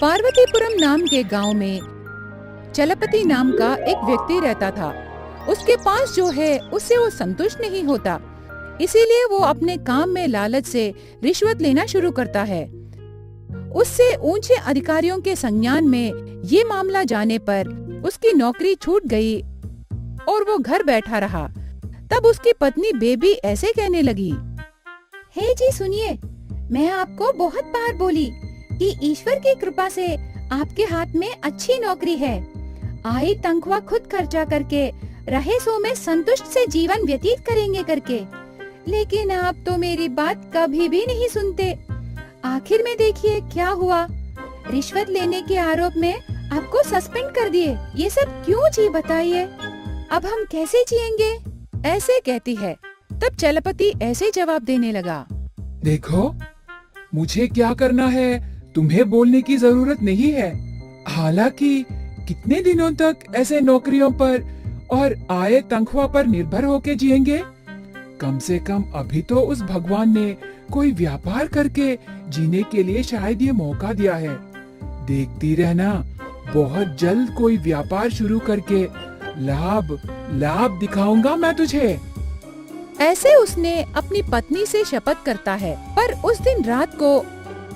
पार्वतीपुरम नाम के गांव में चलपति नाम का एक व्यक्ति रहता था। उसके पास जो है उससे वो संतुष्ट नहीं होता, इसीलिए वो अपने काम में लालच से रिश्वत लेना शुरू करता है। उससे ऊंचे अधिकारियों के संज्ञान में ये मामला जाने पर उसकी नौकरी छूट गई और वो घर बैठा रहा। तब उसकी पत्नी बेबी ऐसे कहने लगी, हे जी सुनिए, मैं आपको बहुत बार बोली कि ईश्वर की कृपा से आपके हाथ में अच्छी नौकरी है, आई तनख्वाह खुद खर्चा करके रहे सो में संतुष्ट से जीवन व्यतीत करेंगे करके, लेकिन आप तो मेरी बात कभी भी नहीं सुनते। आखिर में देखिए क्या हुआ, रिश्वत लेने के आरोप में आपको सस्पेंड कर दिए। ये सब क्यों जी बताइए, अब हम कैसे जिएंगे? ऐसे कहती है। तब चलपति ऐसे जवाब देने लगा, देखो, मुझे क्या करना है तुम्हें बोलने की जरूरत नहीं है। हालांकि कितने दिनों तक ऐसे नौकरियों पर और आए तनख्वाह पर निर्भर होके जिएंगे? कम से कम अभी तो उस भगवान ने कोई व्यापार करके जीने के लिए शायद ये मौका दिया है। देखती रहना, बहुत जल्द कोई व्यापार शुरू करके लाभ दिखाऊंगा मैं तुझे। ऐसे उसने अपनी पत्नी से शपथ करता है। पर उस दिन रात को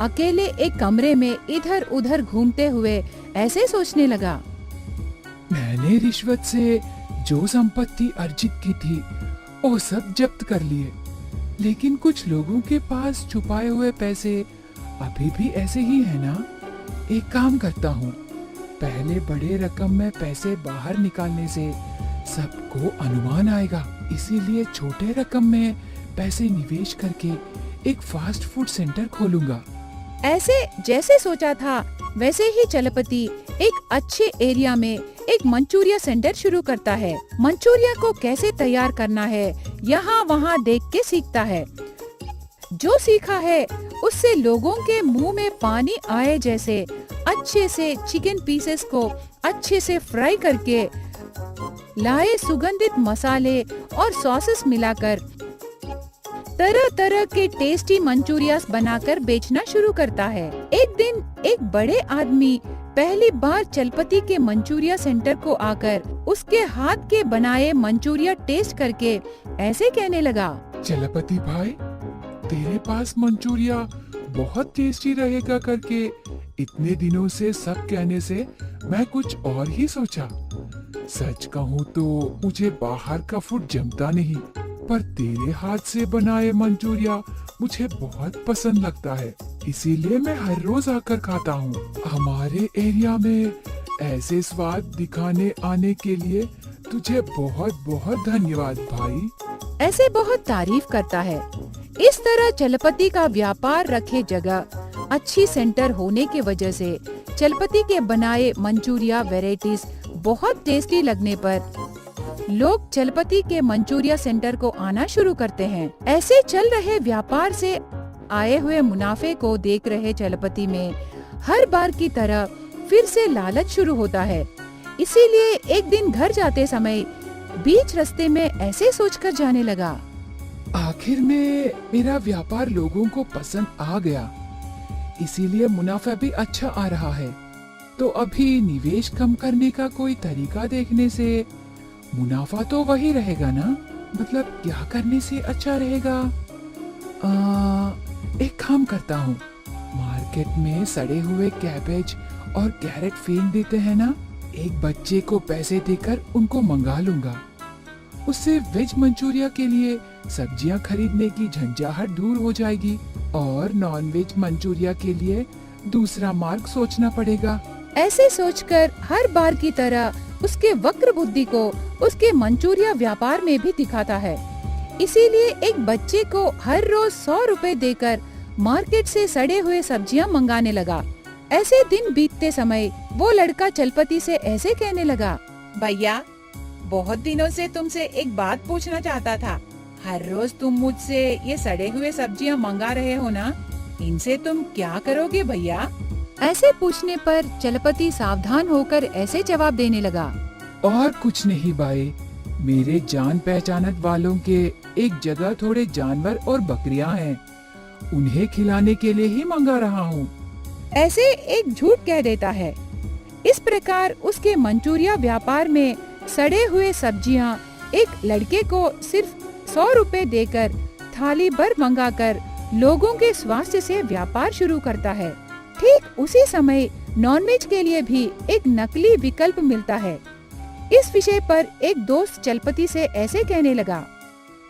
अकेले एक कमरे में इधर उधर घूमते हुए ऐसे सोचने लगा, मैंने रिश्वत से जो संपत्ति अर्जित की थी वो सब जब्त कर लिए, लेकिन कुछ लोगों के पास छुपाए हुए पैसे अभी भी ऐसे ही है ना। एक काम करता हूँ, पहले बड़े रकम में पैसे बाहर निकालने से सबको अनुमान आएगा, इसीलिए छोटे रकम में पैसे निवेश करके एक फास्ट फूड सेंटर खोलूंगा। ऐसे जैसे सोचा था वैसे ही चलपति एक अच्छे एरिया में एक मंचूरिया सेंटर शुरू करता है। मंचूरिया को कैसे तैयार करना है यहाँ वहाँ देख के सीखता है। जो सीखा है उससे लोगों के मुंह में पानी आए जैसे अच्छे से चिकन पीसेस को अच्छे से फ्राई करके लाए सुगंधित मसाले और सॉसेस मिलाकर तरह तरह के टेस्टी मंचूरियास बनाकर बेचना शुरू करता है। एक दिन एक बड़े आदमी पहली बार चलपति के मंचूरिया सेंटर को आकर उसके हाथ के बनाए मंचूरिया टेस्ट करके ऐसे कहने लगा, चलपति भाई, तेरे पास मंचूरिया बहुत टेस्टी रहेगा करके इतने दिनों से सब कहने से मैं कुछ और ही सोचा। सच कहूँ तो मुझे बाहर का फूड जमता नहीं, पर तेरे हाथ से बनाए मंचूरिया मुझे बहुत पसंद लगता है, इसीलिए मैं हर रोज आकर खाता हूँ। हमारे एरिया में ऐसे स्वाद दिखाने आने के लिए तुझे बहुत बहुत धन्यवाद भाई। ऐसे बहुत तारीफ करता है। इस तरह चलपति का व्यापार रखे जगह अच्छी सेंटर होने के वजह से चलपति के बनाए मंचूरिया वैरायटीज बहुत टेस्टी लगने पर लोग चलपति के मंचूरिया सेंटर को आना शुरू करते हैं। ऐसे चल रहे व्यापार से आए हुए मुनाफे को देख रहे चलपति में हर बार की तरह फिर से लालच शुरू होता है। इसीलिए एक दिन घर जाते समय बीच रास्ते में ऐसे सोचकर जाने लगा, आखिर में मेरा व्यापार लोगों को पसंद आ गया, इसीलिए मुनाफा भी अच्छा आ रहा है। तो अभी निवेश कम करने का कोई तरीका देखने से मुनाफा तो वही रहेगा ना। मतलब क्या करने से अच्छा रहेगा? एक काम करता हूँ, मार्केट में सड़े हुए कैबेज और कैरेट फेंक देते हैं ना, एक बच्चे को पैसे देकर उनको मंगा लूंगा। उससे वेज मंचूरिया के लिए सब्जियां खरीदने की झंझाहट दूर हो जाएगी और नॉन वेज मंचूरिया के लिए दूसरा मार्ग सोचना पड़ेगा। ऐसे सोचकर हर बार की तरह उसके वक्र बुद्धि को उसके मंचूरिया व्यापार में भी दिखाता है। इसीलिए एक बच्चे को हर रोज 100 रुपए देकर मार्केट से सड़े हुए सब्जियां मंगाने लगा। ऐसे दिन बीतते समय वो लड़का चलपति से ऐसे कहने लगा, भैया, बहुत दिनों से तुमसे एक बात पूछना चाहता था। हर रोज तुम मुझसे ये सड़े हुए सब्जियां मंगा रहे हो ना, इनसे तुम क्या करोगे भैया? ऐसे पूछने पर चलपति सावधान होकर ऐसे जवाब देने लगा, और कुछ नहीं भाई, मेरे जान पहचानत वालों के एक जगह थोड़े जानवर और बकरियां हैं, उन्हें खिलाने के लिए ही मंगा रहा हूँ। ऐसे एक झूठ कह देता है। इस प्रकार उसके मंचूरिया व्यापार में सड़े हुए सब्जियां एक लड़के को सिर्फ 100 रुपए देकर थाली भर मंगाकर लोगों के स्वास्थ्य से व्यापार शुरू करता है। ठीक उसी समय नॉनवेज के लिए भी एक नकली विकल्प मिलता है। इस विषय पर एक दोस्त चलपति से ऐसे कहने लगा,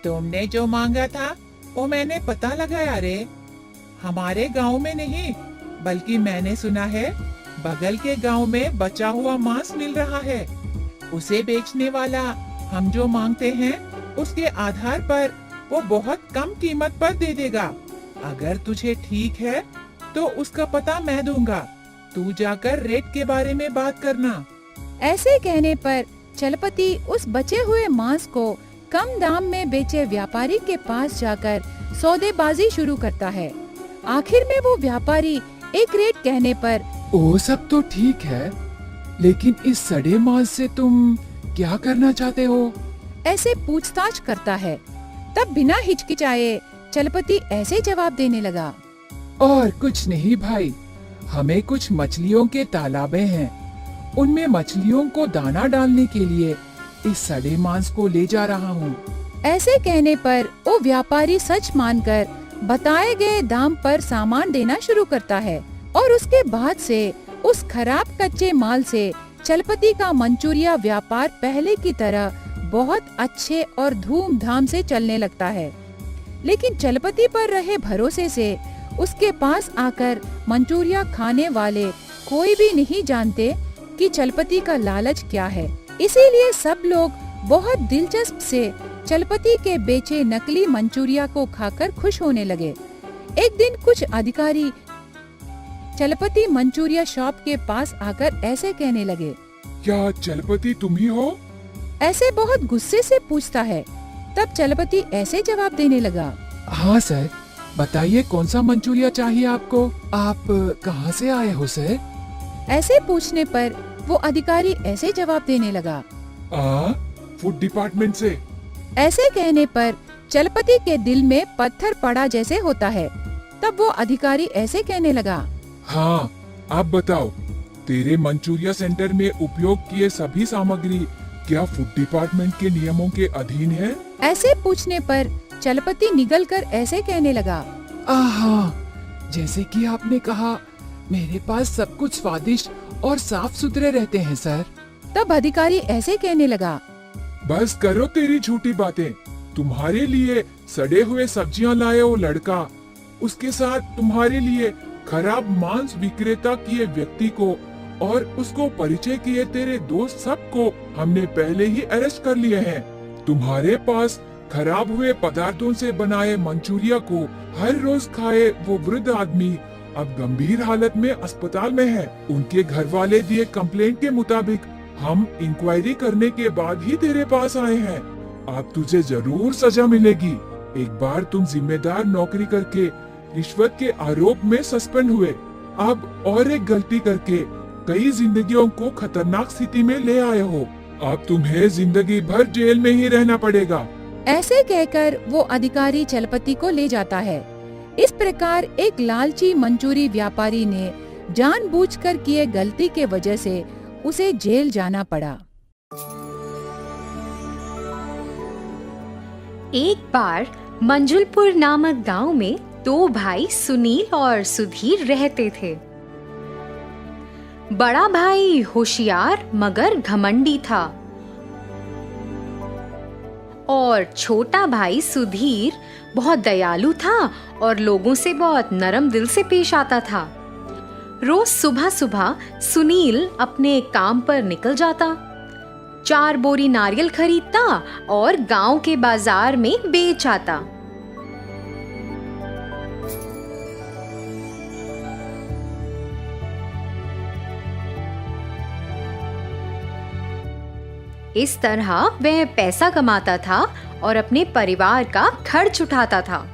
तुमने जो मांगा था वो मैंने पता लगाया रे। हमारे गांव में नहीं बल्कि मैंने सुना है बगल के गांव में बचा हुआ मांस मिल रहा है। उसे बेचने वाला हम जो मांगते हैं उसके आधार पर वो बहुत कम कीमत पर दे देगा। अगर तुझे ठीक है तो उसका पता मैं दूंगा, तू जाकर रेट के बारे में बात करना। ऐसे कहने पर चलपति उस बचे हुए मांस को कम दाम में बेचे व्यापारी के पास जाकर सौदेबाजी शुरू करता है। आखिर में वो व्यापारी एक रेट कहने पर, वो सब तो ठीक है, लेकिन इस सड़े मांस से तुम क्या करना चाहते हो? ऐसे पूछताछ करता है। तब बिना हिचकिचाए चलपति ऐसे जवाब देने लगा, और कुछ नहीं भाई, हमें कुछ मछलियों के तालाबे हैं, उनमें मछलियों को दाना डालने के लिए इस सड़े मांस को ले जा रहा हूँ। ऐसे कहने पर वो व्यापारी सच मानकर बताए गए दाम पर सामान देना शुरू करता है और उसके बाद से उस खराब कच्चे माल से चलपति का मंचूरिया व्यापार पहले की तरह बहुत अच्छे और धूमधाम से चलने लगता है। लेकिन चलपति पर रहे भरोसे से उसके पास आकर मंचूरिया खाने वाले कोई भी नहीं जानते कि चलपति का लालच क्या है। इसीलिए सब लोग बहुत दिलचस्प से चलपति के बेचे नकली मंचूरिया को खाकर खुश होने लगे। एक दिन कुछ अधिकारी चलपति मंचूरिया शॉप के पास आकर ऐसे कहने लगे, क्या चलपति तुम ही हो? ऐसे बहुत गुस्से से पूछता है। तब चलपति ऐसे जवाब देने लगा, हाँ सर, बताइए कौन सा मंचूरिया चाहिए आपको? आप कहाँ से आए हो सर? ऐसे पूछने पर वो अधिकारी ऐसे जवाब देने लगा, फूड डिपार्टमेंट से। ऐसे कहने पर चलपति के दिल में पत्थर पड़ा जैसे होता है। तब वो अधिकारी ऐसे कहने लगा, हाँ, आप बताओ, तेरे मंचूरिया सेंटर में उपयोग किए सभी सामग्री क्या फूड डिपार्टमेंट के नियमों के अधीन है? ऐसे पूछने पर चलपति निगल कर ऐसे कहने लगा, हाँ, जैसे कि आपने कहा, मेरे पास सब कुछ स्वादिष्ट और साफ सुथरे रहते हैं सर। तब अधिकारी ऐसे कहने लगा, बस करो तेरी झूठी बातें। तुम्हारे लिए सड़े हुए सब्जियां लाए वो लड़का, उसके साथ तुम्हारे लिए खराब मांस विक्रेता किए व्यक्ति को और उसको परिचय किए तेरे दोस्त सबको हमने पहले ही अरेस्ट कर लिए हैं। तुम्हारे पास खराब हुए पदार्थों से बनाए मंचूरिया को हर रोज खाए वो वृद्ध आदमी अब गंभीर हालत में अस्पताल में है। उनके घर वाले दिए कंप्लेंट के मुताबिक हम इंक्वायरी करने के बाद ही तेरे पास आए हैं। अब तुझे जरूर सजा मिलेगी। एक बार तुम जिम्मेदार नौकरी करके रिश्वत के आरोप में सस्पेंड हुए, अब और एक गलती करके कई जिंदगियों को खतरनाक स्थिति में ले आए हो। अब तुम्हें जिंदगी भर जेल में ही रहना पड़ेगा। ऐसे कहकर वो अधिकारी चलपति को ले जाता है। इस प्रकार एक लालची मंचूरी व्यापारी ने जानबूझकर किए गलती के वजह से उसे जेल जाना पड़ा। एक बार मंजुलपुर नामक गांव में दो भाई सुनील और सुधीर रहते थे। बड़ा भाई होशियार मगर घमंडी था और छोटा भाई सुधीर बहुत दयालु था और लोगों से बहुत नरम दिल से पेश आता था। रोज सुबह सुबह सुनील अपने काम पर निकल जाता, 4 बोरी नारियल खरीदता और गांव के बाजार में बेच आता। इस तरह वह पैसा कमाता था और अपने परिवार का खर्च उठाता था।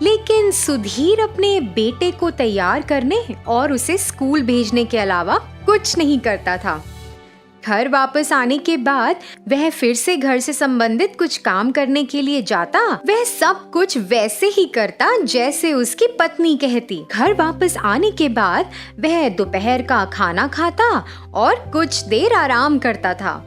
लेकिन सुधीर अपने बेटे को तैयार करने और उसे स्कूल भेजने के अलावा कुछ नहीं करता था। घर वापस आने के बाद वह फिर से घर से संबंधित कुछ काम करने के लिए जाता। वह सब कुछ वैसे ही करता जैसे उसकी पत्नी कहती। घर वापस आने के बाद वह दोपहर का खाना खाता और कुछ देर आराम करता था।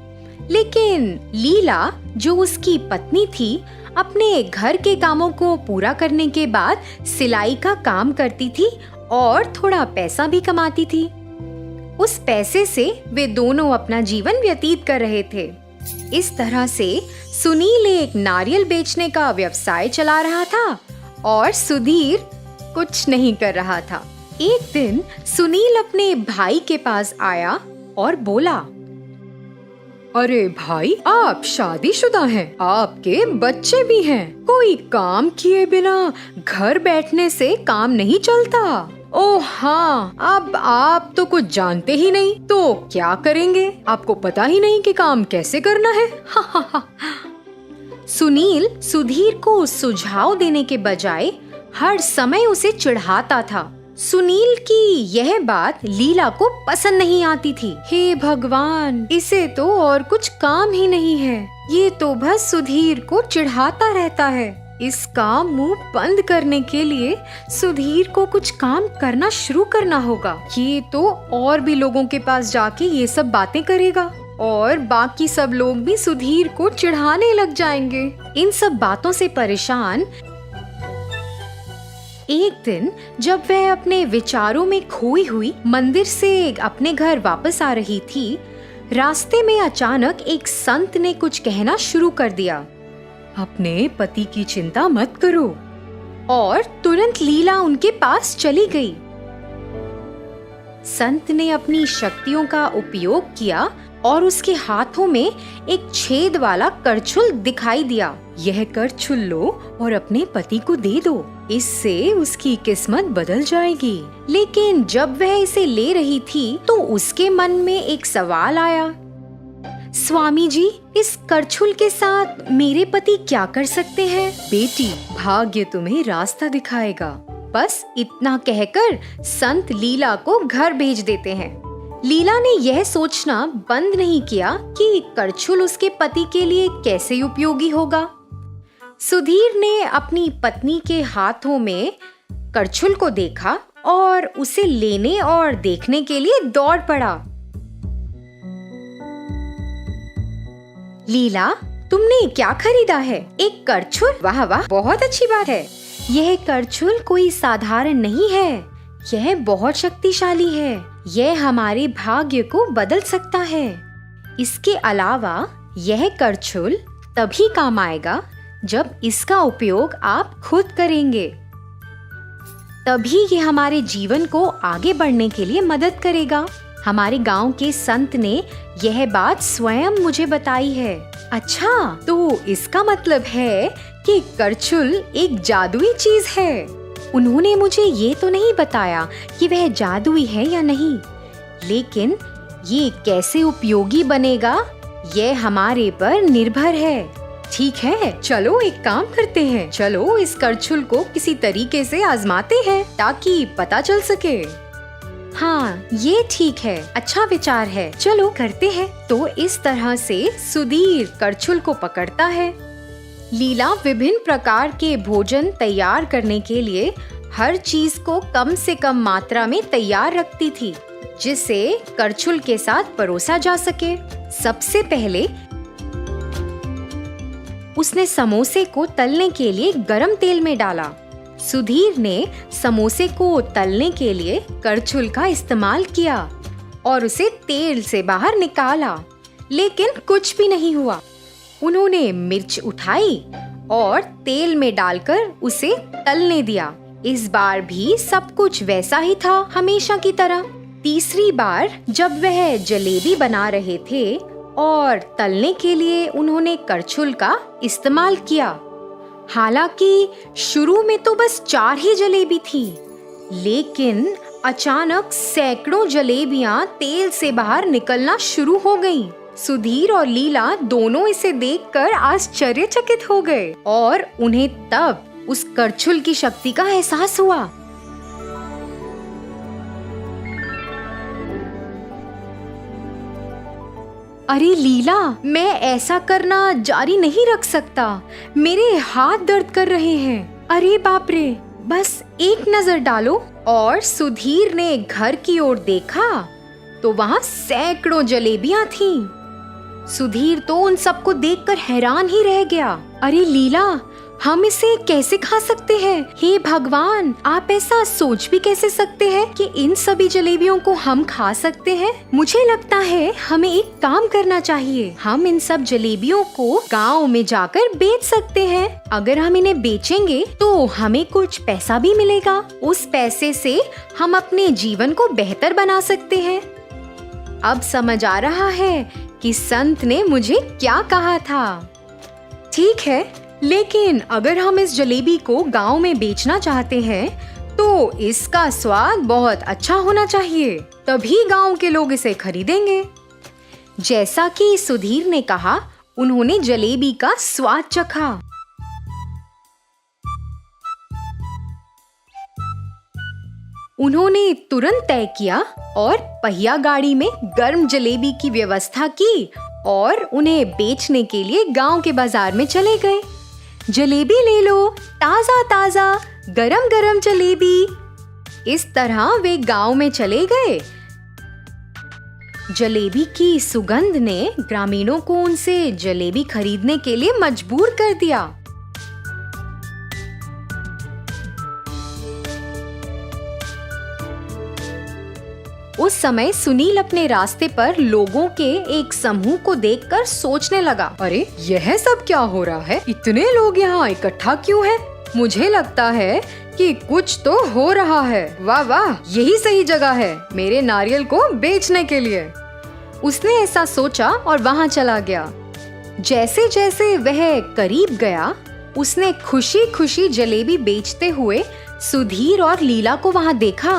लेकिन लीला, जो उसकी पत्नी थी, अपने घर के कामों को पूरा करने के बाद सिलाई का काम करती थी और थोड़ा पैसा भी कमाती थी। उस पैसे से वे दोनों अपना जीवन व्यतीत कर रहे थे। इस तरह से सुनील एक नारियल बेचने का व्यवसाय चला रहा था और सुधीर कुछ नहीं कर रहा था। एक दिन सुनील अपने भाई के पास आया और बोला, अरे भाई, आप शादीशुदा हैं, आपके बच्चे भी हैं, कोई काम किए बिना घर बैठने से काम नहीं चलता। ओह हाँ, अब आप तो कुछ जानते ही नहीं, तो क्या करेंगे? आपको पता ही नहीं कि काम कैसे करना है। सुनील सुधीर को सुझाव देने के बजाय हर समय उसे चिढ़ाता था। सुनील की यह बात लीला को पसंद नहीं आती थी। हे भगवान, इसे तो और कुछ काम ही नहीं है, ये तो बस सुधीर को चिढ़ाता रहता है। इसका मुंह बंद करने के लिए सुधीर को कुछ काम करना शुरू करना होगा। ये तो और भी लोगों के पास जाके ये सब बातें करेगा और बाकी सब लोग भी सुधीर को चिढ़ाने लग जाएंगे। इन सब बातों से परेशान एक दिन जब वह अपने विचारों में खोई हुई मंदिर से अपने घर वापस आ रही थी, रास्ते में अचानक एक संत ने कुछ कहना शुरू कर दिया। अपने पति की चिंता मत करो। और तुरंत लीला उनके पास चली गई। संत ने अपनी शक्तियों का उपयोग किया और उसके हाथों में एक छेद वाला करछुल दिखाई दिया। यह करछुल लो और अपने पति को दे दो, इससे उसकी किस्मत बदल जाएगी। लेकिन जब वह इसे ले रही थी तो उसके मन में एक सवाल आया। स्वामी जी, इस करछुल के साथ मेरे पति क्या कर सकते हैं? बेटी, भाग्य तुम्हें रास्ता दिखाएगा। बस इतना कहकर संत लीला को घर भेज देते हैं। लीला ने यह सोचना बंद नहीं किया कि करछुल उसके पति के लिए कैसे उपयोगी होगा। सुधीर ने अपनी पत्नी के हाथों में करछुल को देखा और उसे लेने और देखने के लिए दौड़ पड़ा। लीला, तुमने क्या खरीदा है? एक करछुल? वाह वाह, बहुत अच्छी बात है। यह करछुल कोई साधारण नहीं है, यह बहुत शक्तिशाली है। यह हमारे भाग्य को बदल सकता है। इसके अलावा यह करछुल तभी काम आएगा जब इसका उपयोग आप खुद करेंगे। तभी ये हमारे जीवन को आगे बढ़ने के लिए मदद करेगा। हमारे गांव के संत ने यह बात स्वयं मुझे बताई है। अच्छा, तो इसका मतलब है कि करछुल एक जादुई चीज है। उन्होंने मुझे ये तो नहीं बताया कि वह जादुई है या नहीं, लेकिन ये कैसे उपयोगी बनेगा यह हमारे पर निर्भर है। ठीक है, चलो एक काम करते हैं। चलो इस करछुल को किसी तरीके से आजमाते हैं ताकि पता चल सके। हाँ, ये ठीक है, अच्छा विचार है, चलो करते हैं। तो इस तरह से सुधीर करछुल को पकड़ता है। लीला विभिन्न प्रकार के भोजन तैयार करने के लिए हर चीज को कम से कम मात्रा में तैयार रखती थी, जिसे करछुल के साथ परोसा जा सके। सबसे पहले उसने समोसे को तलने के लिए गरम तेल में डाला। सुधीर ने समोसे को तलने के लिए करछुल का इस्तेमाल किया और उसे तेल से बाहर निकाला, लेकिन कुछ भी नहीं हुआ। उन्होंने मिर्च उठाई और तेल में डालकर उसे तलने दिया। इस बार भी सब कुछ वैसा ही था, हमेशा की तरह। तीसरी बार जब वह जलेबी बना रहे थे और तलने के लिए उन्होंने करछुल का इस्तेमाल किया। हालांकि शुरू में तो बस 4 ही जलेबी थी, लेकिन अचानक सैकड़ों जलेबियां तेल से बाहर निकलना शुरू हो गईं। सुधीर और लीला दोनों इसे देखकर आश्चर्यचकित हो गए और उन्हें तब उस करछुल की शक्ति का एहसास हुआ। अरे लीला, मैं ऐसा करना जारी नहीं रख सकता। मेरे हाथ दर्द कर रहे हैं। अरे बाप रे, बस एक नजर डालो। और सुधीर ने घर की ओर देखा तो वहाँ सैकड़ों जलेबियां थीं। सुधीर तो उन सबको देखकर हैरान ही रह गया। अरे लीला, हम इसे कैसे खा सकते हैं? हे भगवान, आप ऐसा सोच भी कैसे सकते हैं कि इन सभी जलेबियों को हम खा सकते हैं? मुझे लगता है हमें एक काम करना चाहिए। हम इन सब जलेबियों को गांव में जाकर बेच सकते हैं। अगर हम इन्हें बेचेंगे तो हमें कुछ पैसा भी मिलेगा। उस पैसे से हम अपने जीवन को बेहतर बना सकते हैं। अब समझ आ रहा है कि संत ने मुझे क्या कहा था। ठीक है, लेकिन अगर हम इस जलेबी को गांव में बेचना चाहते हैं तो इसका स्वाद बहुत अच्छा होना चाहिए, तभी गांव के लोग इसे खरीदेंगे। जैसा कि सुधीर ने कहा, उन्होंने जलेबी का स्वाद चखा। उन्होंने तुरंत तय किया और पहिया गाड़ी में गर्म जलेबी की व्यवस्था की और उन्हें बेचने के लिए गांव के बाजार में चले गए। जलेबी ले लो, ताजा ताजा गरम गरम जलेबी। इस तरह वे गांव में चले गए। जलेबी की सुगंध ने ग्रामीणों को उनसे जलेबी खरीदने के लिए मजबूर कर दिया। उस समय सुनील अपने रास्ते पर लोगों के एक समूह को देखकर सोचने लगा, अरे यह सब क्या हो रहा है? इतने लोग यहाँ इकट्ठा क्यों हैं? मुझे लगता है कि कुछ तो हो रहा है। वाह वाह, यही सही जगह है मेरे नारियल को बेचने के लिए। उसने ऐसा सोचा और वहाँ चला गया। जैसे जैसे वह करीब गया, उसने खुशी खुशी जलेबी बेचते हुए सुधीर और लीला को वहाँ देखा।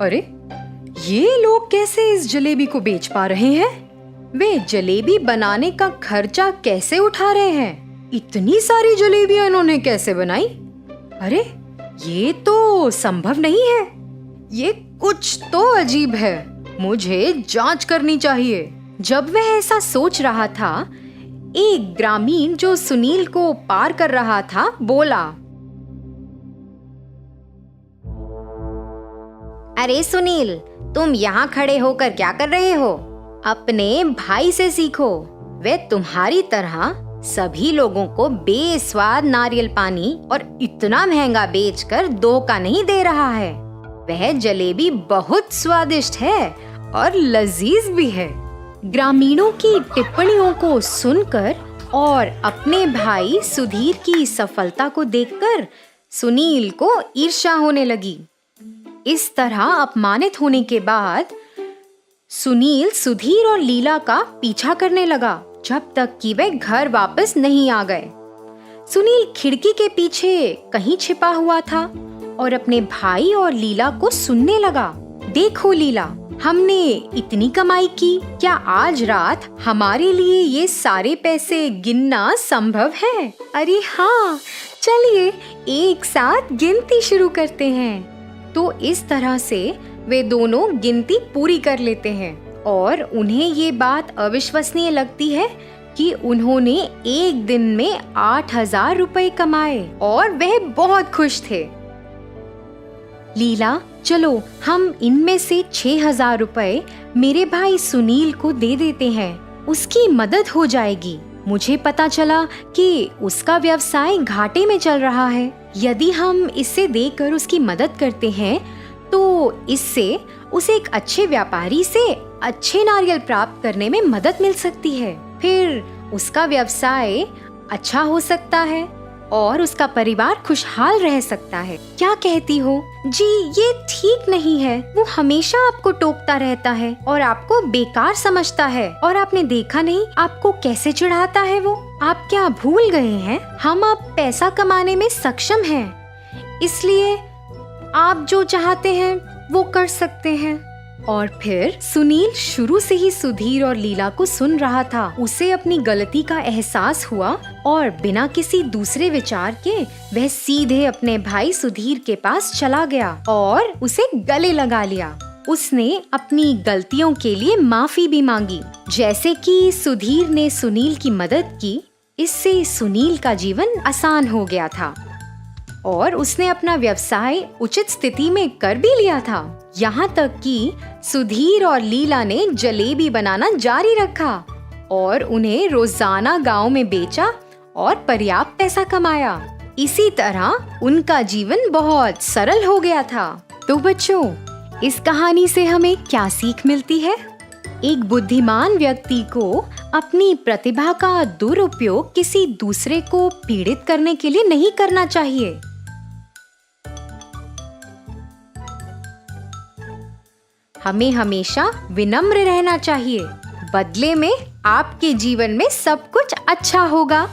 अरे ये लोग कैसे इस जलेबी को बेच पा रहे हैं? वे जलेबी बनाने का खर्चा कैसे उठा रहे हैं? इतनी सारी जलेबियां इन्होंने कैसे बनाई? अरे ये तो संभव नहीं है। ये कुछ तो अजीब है। मुझे जांच करनी चाहिए। जब वह ऐसा सोच रहा था, एक ग्रामीण जो सुनील को पार कर रहा था बोला, अरे सुनील, तुम यहाँ खड़े होकर क्या कर रहे हो? अपने भाई से सीखो। वे तुम्हारी तरह सभी लोगों को बेस्वाद नारियल पानी और इतना महंगा बेचकर धोखा नहीं दे रहा है। वह जलेबी बहुत स्वादिष्ट है और लजीज भी है। ग्रामीणों की टिप्पणियों को सुनकर और अपने भाई सुधीर की सफलता को देखकर सुनील को ईर्ष्या होने लगी। इस तरह अपमानित होने के बाद सुनील सुधीर और लीला का पीछा करने लगा जब तक कि वे घर वापस नहीं आ गए। सुनील खिड़की के पीछे कहीं छिपा हुआ था और अपने भाई और लीला को सुनने लगा। देखो लीला, हमने इतनी कमाई की, क्या आज रात हमारे लिए ये सारे पैसे गिनना संभव है? अरे हाँ, चलिए एक साथ गिनती शुरू करते हैं। तो इस तरह से वे दोनों गिनती पूरी कर लेते हैं और उन्हें ये बात अविश्वसनीय लगती है कि उन्होंने एक दिन में 8,000 रुपए कमाए और वह बहुत खुश थे। लीला, चलो हम इनमें से 6,000 रुपए मेरे भाई सुनील को दे देते हैं, उसकी मदद हो जाएगी। मुझे पता चला कि उसका व्यवसाय घाटे में चल रहा है। यदि हम इसे देकर उसकी मदद करते हैं तो इससे उसे एक अच्छे व्यापारी से अच्छे नारियल प्राप्त करने में मदद मिल सकती है। फिर उसका व्यवसाय अच्छा हो सकता है और उसका परिवार खुशहाल रह सकता है। क्या कहती हो? जी, ये ठीक नहीं है। वो हमेशा आपको टोकता रहता है और आपको बेकार समझता है और आपने देखा नहीं आपको कैसे चिढ़ाता है वो। आप क्या भूल गए हैं? हम अब पैसा कमाने में सक्षम हैं, इसलिए आप जो चाहते हैं वो कर सकते हैं। और फिर सुनील शुरू से ही सुधीर और लीला को सुन रहा था। उसे अपनी गलती का एहसास हुआ और बिना किसी दूसरे विचार के वह सीधे अपने भाई सुधीर के पास चला गया और उसे गले लगा लिया। उसने अपनी गलतियों के लिए माफी भी मांगी। जैसे कि सुधीर ने सुनील की मदद की, इससे सुनील का जीवन आसान हो गया था और उसने अपना व्यवसाय उचित स्थिति में कर भी लिया था। यहाँ तक कि सुधीर और लीला ने जलेबी बनाना जारी रखा और उन्हें रोजाना गांव में बेचा और पर्याप्त पैसा कमाया। इसी तरह उनका जीवन बहुत सरल हो गया था। तो बच्चों, इस कहानी से हमें क्या सीख मिलती है? एक बुद्धिमान व्यक्ति को अपनी प्रतिभा का दुरुपयोग किसी दूसरे को पीड़ित करने के लिए नहीं करना चाहिए। हमें हमेशा विनम्र रहना चाहिए। बदले में आपके जीवन में सब कुछ अच्छा होगा।